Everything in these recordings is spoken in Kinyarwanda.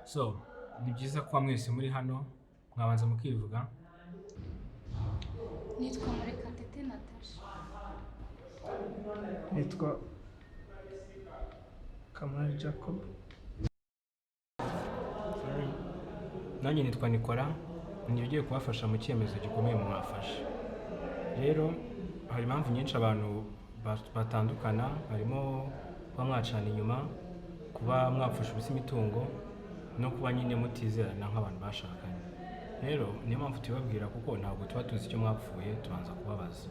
So ni byiza kuba mwese muri hano mwabanza mukivuga. Nitwa Murekatete na Tasha. Nitwa KAMALI Jacob. Nanjye nitwa Nikora, ni ugiye kubafasha mu cyemezo gikomeye mwafashe. Rero hari impamvu nyinshi abantu batandukana, harimo kuba mwacana inyuma, kuba mwapfusha ubusa imitungo, no kuba nyine mutizerana nk'abantu bashakanye. Rero niyo mpamvu tubabwira kuko ntabwo tuba tuzi icyo mwapfuye, tubanza kubabaza.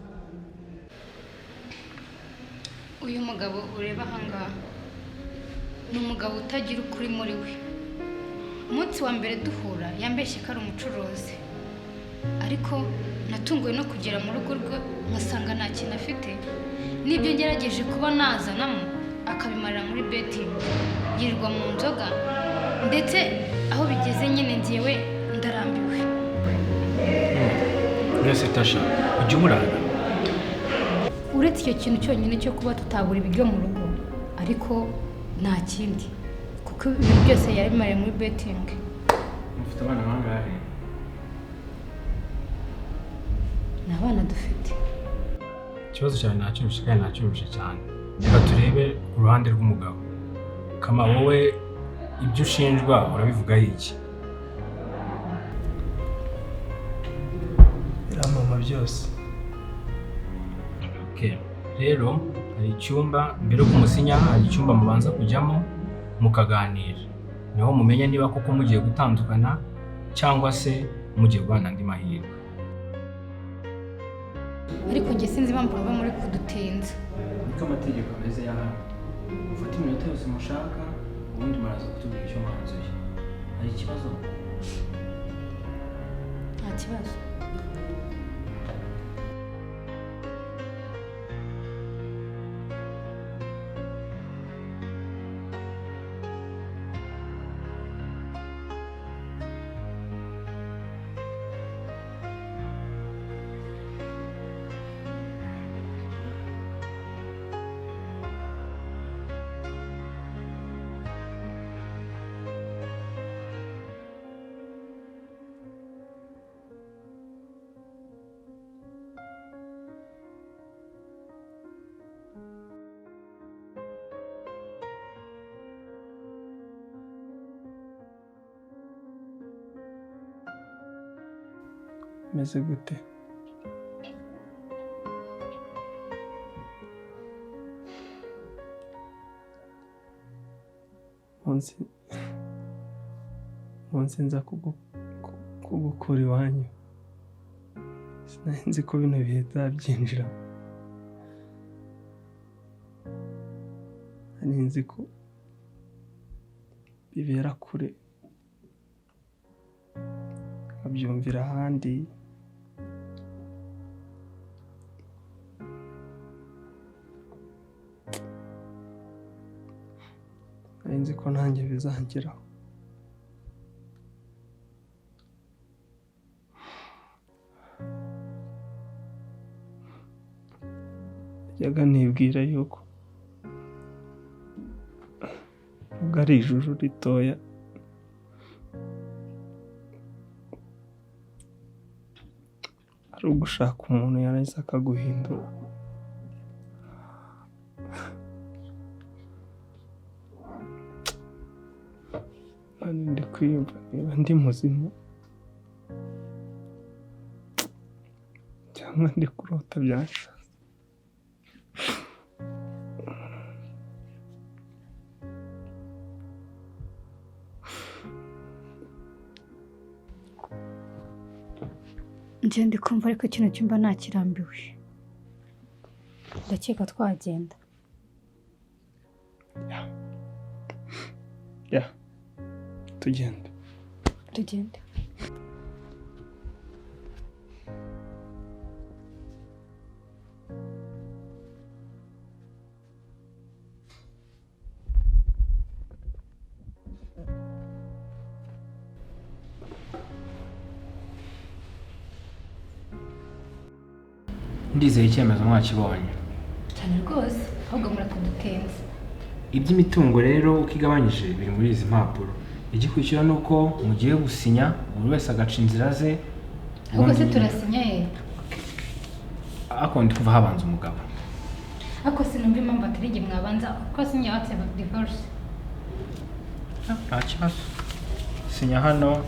Uyu mugabo ureba ahangaha ni umugabo utagira ukuri muri we. Umunsi wa mbere duhura yambeshye ko ari umucuruzi, ariko natunguwe no kugera mu rugo rwe nkasanga nta kintu afite. Nibyo ngerageje kuba nazanamo akabimarira muri betting, yirirwa mu nzoga, ndetse aho bigeze nyine njyewe ndarambiwe. Mwese Tasha, ujye umurara. Uretse icyo kintu cyonyine cyo kuba tutabura ibiryo mu rugo, ariko nta kindi, kuko ibintu byose yarabimariye muri betting. Mufite abana bangahe? Ni abana dufite. Ikibazo cyane nacyumvise kandi nacyumvise cyane. Reka turebe ku ruhande rw'umugabo. Kama wowe ibyo ushinjwa urabivugaho iki? Biramama byose. Okay. Rero hari icyumba mbere yo kumusinya, hari icyumba mubanza kujyamo mukaganira. Niho mumenya niba koko mugiye gutandukana cyangwa se mugiye guhana andi mahirwe. Ariko njye sinzi impamvu baba muri kudutinza. Niko amategeko ameze ya hano. Ufata iminota yose mushaka, ubundi muraza kutubwira icyo mwanzuye. Hari ikibazo? Nta kibazo. Meze gute? Munsi nza kugukura iwanyu, sinari nzi ko bino bihe nzabyinjira. Nari nzi ko bibera kure, nkabyumvira ahandi. Nari nzi ko nanjye bizangeraho. Najyaga nibwira yuko nubwo ari ijuru ritoya, ari ugushaka umuntu yarangiza akaguhindura. None ndi kwiyumva niba ndi muzima cyangwa ndi kurota byanshaze. Njye ndi kumva ariko ikintu cyumba nakirambiwe. Ndakeka twagenda. Ya. Tugende. Tugende. Ndizeye icyemezo mwakibonye. Cyane rwose, ahubwo murakudutenza. Iby'imitungo rero uko igabanyije biri muri izi mpapuro. igikurikira ni uko mugiye gusinya buri wese agaca inzira ze. ahubwo se turasinya he? Ako ndi kuva habanza umugabo. Ako sinumva impamvu atari igihe mwabanza ko sinya watse divorce. Nta kibazo. Sinya hano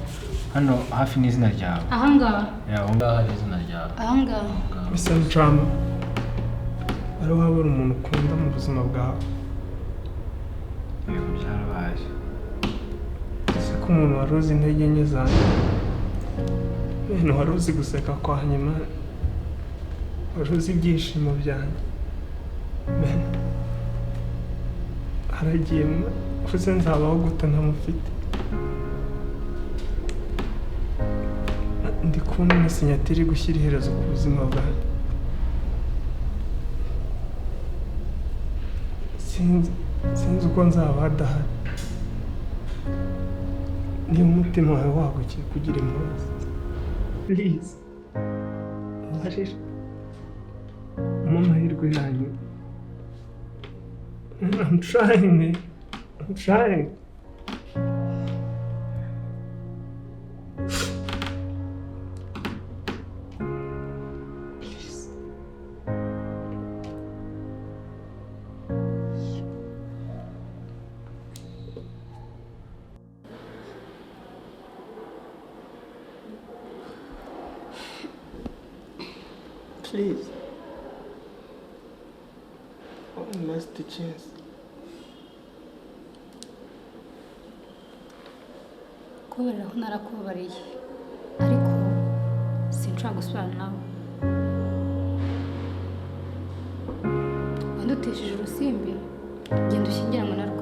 hafi n'izina ryawe. Ahangaha? Aho ngaho hari izina ryawe. Ahangaha? bisa drama ari wabura umuntu ukunda mu buzima bwawe. Ibintu byarabaye. ese ko umuntu wari uzi intege nke zanjye, umuntu wari uzi guseka kwa nyuma, wari uzi ibyishimo byanjye, haragiye mvuze nzabaho gute ntamufite. ndi kubona na sinyatiri gushyira iherezo ku buzima bwanjye. sinzi uko nzaba hadahari. niba umutima wawe wagukiye kugira imbabazi, please mbabarira, umpe amahirwe yanyu. I'm trying, man. I'm trying. Please. One last chance. Kubarira ko narakubariye, ariko sinshobora gusubirana nawe. Wandutesheje urusimbi, genda ushyingiranwe na rwo.